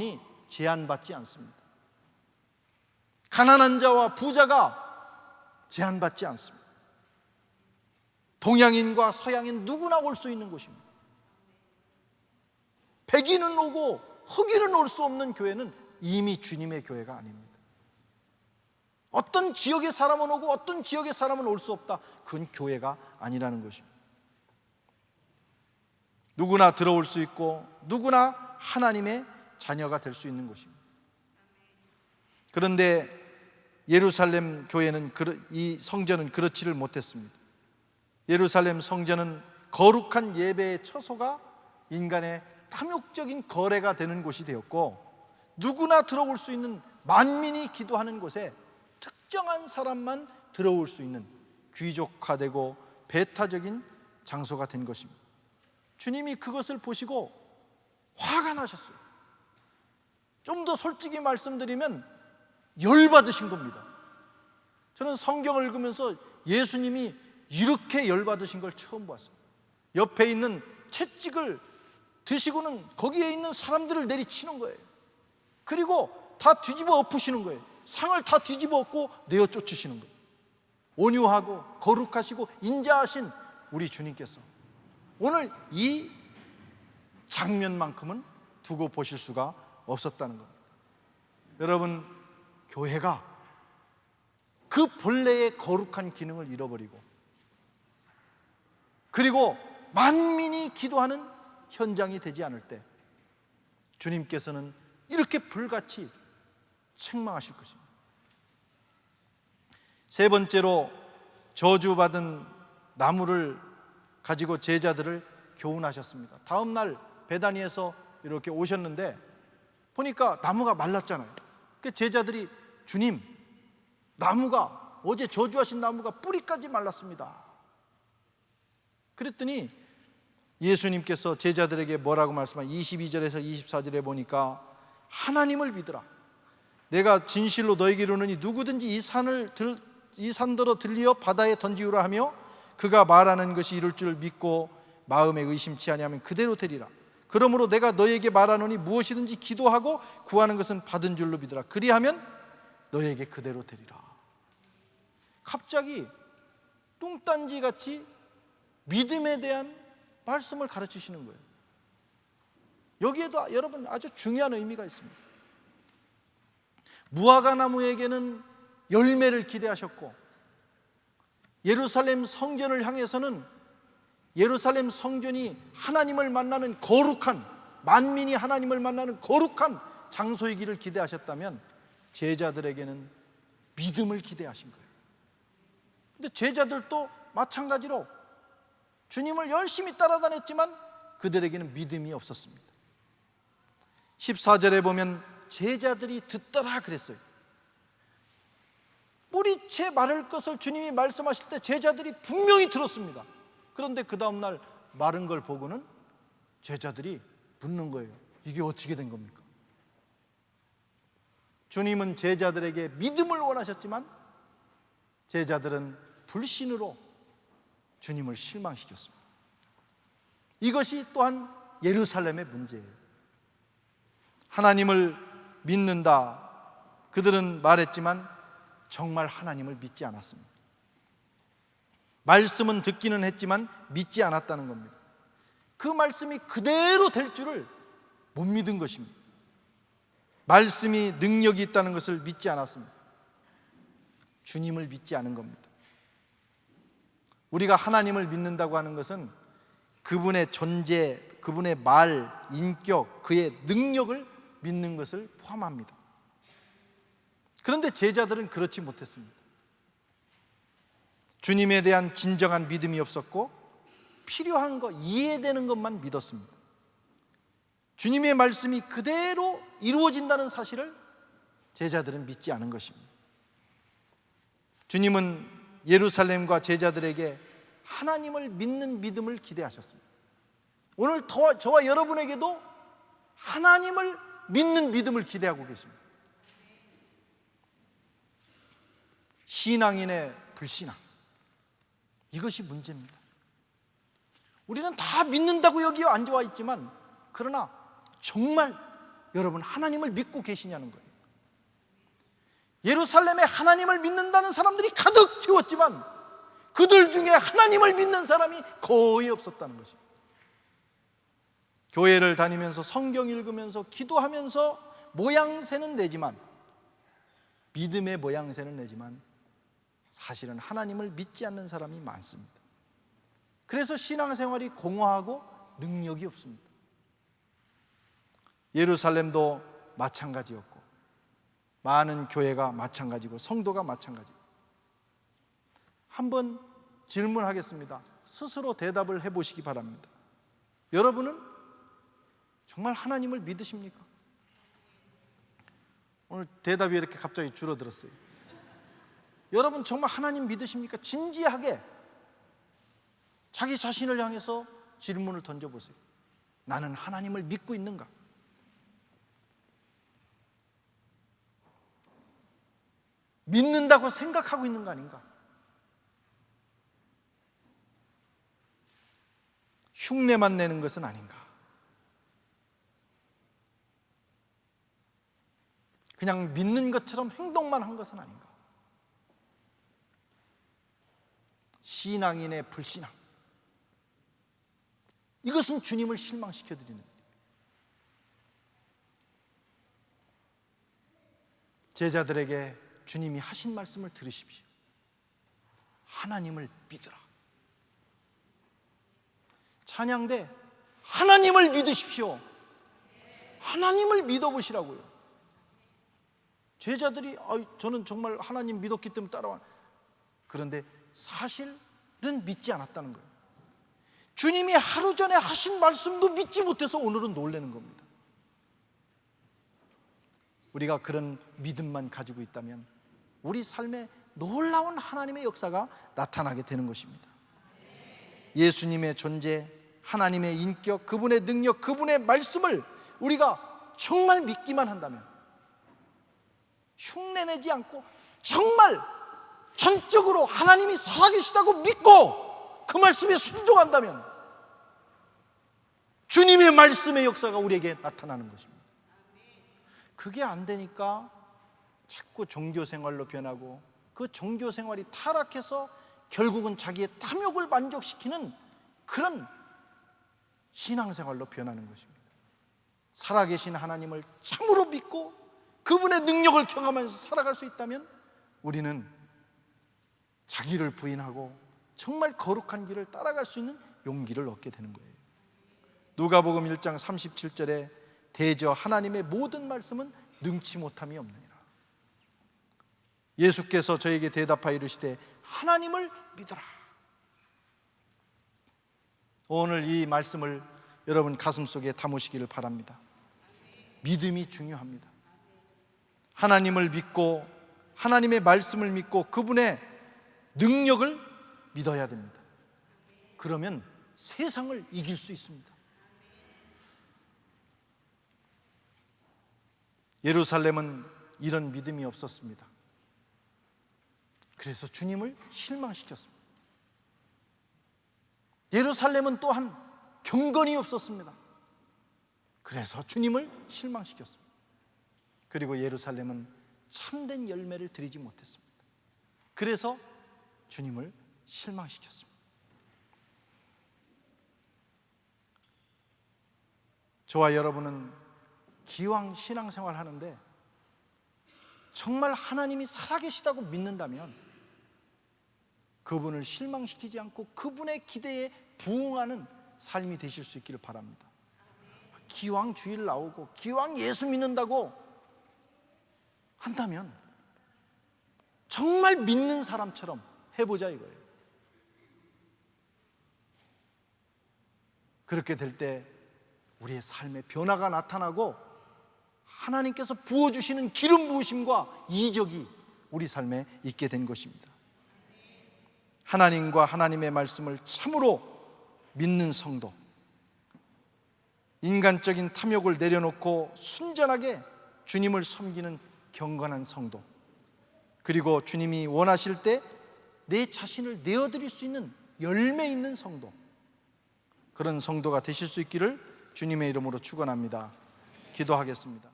이 제한받지 않습니다. 가난한 자와 부자가 제한받지 않습니다. 동양인과 서양인 누구나 올 수 있는 곳입니다. 백인은 오고 흑인은 올 수 없는 교회는 이미 주님의 교회가 아닙니다. 어떤 지역의 사람은 오고 어떤 지역의 사람은 올 수 없다. 그건 교회가 아니라는 것입니다. 누구나 들어올 수 있고 누구나 하나님의 자녀가 될 수 있는 곳입니다. 그런데 예루살렘 교회는, 이 성전은 그렇지를 못했습니다. 예루살렘 성전은 거룩한 예배의 처소가 인간의 탐욕적인 거래가 되는 곳이 되었고, 누구나 들어올 수 있는, 만민이 기도하는 곳에 특정한 사람만 들어올 수 있는 귀족화되고 배타적인 장소가 된 것입니다. 주님이 그것을 보시고 화가 나셨어요. 좀 더 솔직히 말씀드리면 열받으신 겁니다. 저는 성경을 읽으면서 예수님이 이렇게 열받으신 걸 처음 봤어요. 옆에 있는 채찍을 드시고는 거기에 있는 사람들을 내리치는 거예요. 그리고 다 뒤집어 엎으시는 거예요. 상을 다 뒤집어 엎고 내어 쫓으시는 거예요. 온유하고 거룩하시고 인자하신 우리 주님께서 오늘 이 장면만큼은 두고 보실 수가 없었다는 겁니다. 여러분, 교회가 그 본래의 거룩한 기능을 잃어버리고, 그리고 만민이 기도하는 현장이 되지 않을 때 주님께서는 이렇게 불같이 책망하실 것입니다. 세 번째로, 저주받은 나무를 가지고 제자들을 교훈하셨습니다. 다음 날 베다니에서 이렇게 오셨는데 보니까 나무가 말랐잖아요. 그 제자들이, 주님, 나무가, 어제 저주하신 나무가 뿌리까지 말랐습니다. 그랬더니 예수님께서 제자들에게 뭐라고 말씀하시냐, 22절에서 24절에 보니까 하나님을 믿으라. 내가 진실로 너에게 이르노니 누구든지 이 산더러 들리어 바다에 던지우라 하며 그가 말하는 것이 이룰 줄 믿고 마음에 의심치 아니하면 그대로 되리라. 그러므로 내가 너에게 말하노니 무엇이든지 기도하고 구하는 것은 받은 줄로 믿으라. 그리하면 너에게 그대로 되리라. 갑자기 뚱딴지같이 믿음에 대한 말씀을 가르치시는 거예요. 여기에도 여러분 아주 중요한 의미가 있습니다. 무화과 나무에게는 열매를 기대하셨고, 예루살렘 성전을 향해서는 예루살렘 성전이 하나님을 만나는 거룩한, 만민이 하나님을 만나는 거룩한 장소이기를 기대하셨다면 제자들에게는 믿음을 기대하신 거예요. 근데 제자들도 마찬가지로 주님을 열심히 따라다녔지만 그들에게는 믿음이 없었습니다. 14절에 보면 제자들이 듣더라 그랬어요. 뿌리채 마를 것을 주님이 말씀하실 때 제자들이 분명히 들었습니다. 그런데 그 다음날 마른 걸 보고는 제자들이 묻는 거예요. 이게 어떻게 된 겁니까? 주님은 제자들에게 믿음을 원하셨지만 제자들은 불신으로 주님을 실망시켰습니다. 이것이 또한 예루살렘의 문제예요. 하나님을 믿는다, 그들은 말했지만 정말 하나님을 믿지 않았습니다. 말씀은 듣기는 했지만 믿지 않았다는 겁니다. 그 말씀이 그대로 될 줄을 못 믿은 것입니다. 말씀이 능력이 있다는 것을 믿지 않았습니다. 주님을 믿지 않은 겁니다. 우리가 하나님을 믿는다고 하는 것은 그분의 존재, 그분의 말, 인격, 그의 능력을 믿는 것을 포함합니다. 그런데 제자들은 그렇지 못했습니다. 주님에 대한 진정한 믿음이 없었고 필요한 것, 이해되는 것만 믿었습니다. 주님의 말씀이 그대로 이루어진다는 사실을 제자들은 믿지 않은 것입니다. 주님은 예루살렘과 제자들에게 하나님을 믿는 믿음을 기대하셨습니다. 오늘 저와 여러분에게도 하나님을 믿는 믿음을 기대하고 계십니다. 신앙인의 불신앙, 이것이 문제입니다. 우리는 다 믿는다고 여기에 앉아와 있지만, 그러나 정말 여러분 하나님을 믿고 계시냐는 거예요. 예루살렘에 하나님을 믿는다는 사람들이 가득 채웠지만 그들 중에 하나님을 믿는 사람이 거의 없었다는 것입니다. 교회를 다니면서 성경 읽으면서 기도하면서 모양새는 내지만, 믿음의 모양새는 내지만 사실은 하나님을 믿지 않는 사람이 많습니다. 그래서 신앙생활이 공허하고 능력이 없습니다. 예루살렘도 마찬가지였고 많은 교회가 마찬가지고 성도가 마찬가지고. 한번 질문하겠습니다. 스스로 대답을 해보시기 바랍니다. 여러분은 정말 하나님을 믿으십니까? 오늘 대답이 이렇게 갑자기 줄어들었어요. 여러분 정말 하나님 믿으십니까? 진지하게 자기 자신을 향해서 질문을 던져보세요. 나는 하나님을 믿고 있는가? 믿는다고 생각하고 있는 거 아닌가? 흉내만 내는 것은 아닌가? 그냥 믿는 것처럼 행동만 한 것은 아닌가? 신앙인의 불신앙, 이것은 주님을 실망시켜드리는 일이에요. 제자들에게 주님이 하신 말씀을 들으십시오. 하나님을 믿으라. 찬양대 하나님을 믿으십시오. 하나님을 믿어보시라고요. 제자들이 저는 정말 하나님 믿었기 때문에 따라와. 그런데 사실은 믿지 않았다는 거예요. 주님이 하루 전에 하신 말씀도 믿지 못해서 오늘은 놀라는 겁니다. 우리가 그런 믿음만 가지고 있다면 우리 삶에 놀라운 하나님의 역사가 나타나게 되는 것입니다. 예수님의 존재, 하나님의 인격, 그분의 능력, 그분의 말씀을 우리가 정말 믿기만 한다면, 흉내내지 않고 정말 전적으로 하나님이 살아계시다고 믿고 그 말씀에 순종한다면 주님의 말씀의 역사가 우리에게 나타나는 것입니다. 그게 안 되니까 자꾸 종교생활로 변하고 그 종교생활이 타락해서 결국은 자기의 탐욕을 만족시키는 그런 신앙생활로 변하는 것입니다. 살아계신 하나님을 참으로 믿고 그분의 능력을 경험하면서 살아갈 수 있다면 우리는 자기를 부인하고 정말 거룩한 길을 따라갈 수 있는 용기를 얻게 되는 거예요. 누가복음 1장 37절에 대저 하나님의 모든 말씀은 능치 못함이 없느니라. 예수께서 저에게 대답하여 이르시되 하나님을 믿어라. 오늘 이 말씀을 여러분 가슴속에 담으시기를 바랍니다. 믿음이 중요합니다. 하나님을 믿고 하나님의 말씀을 믿고 그분의 능력을 믿어야 됩니다. 그러면 세상을 이길 수 있습니다. 예루살렘은 이런 믿음이 없었습니다. 그래서 주님을 실망시켰습니다. 예루살렘은 또한 경건이 없었습니다. 그래서 주님을 실망시켰습니다. 그리고 예루살렘은 참된 열매를 드리지 못했습니다. 그래서 주님을 실망시켰습니다. 저와 여러분은 기왕 신앙생활 하는데 정말 하나님이 살아계시다고 믿는다면 그분을 실망시키지 않고 그분의 기대에 부응하는 삶이 되실 수 있기를 바랍니다. 기왕 주일 나오고 기왕 예수 믿는다고 한다면 정말 믿는 사람처럼 해보자 이거예요. 그렇게 될 때 우리의 삶에 변화가 나타나고 하나님께서 부어주시는 기름 부으심과 이적이 우리 삶에 있게 된 것입니다. 하나님과 하나님의 말씀을 참으로 믿는 성도, 인간적인 탐욕을 내려놓고 순전하게 주님을 섬기는 경건한 성도, 그리고 주님이 원하실 때 내 자신을 내어드릴 수 있는 열매 있는 성도, 그런 성도가 되실 수 있기를 주님의 이름으로 축원합니다. 기도하겠습니다.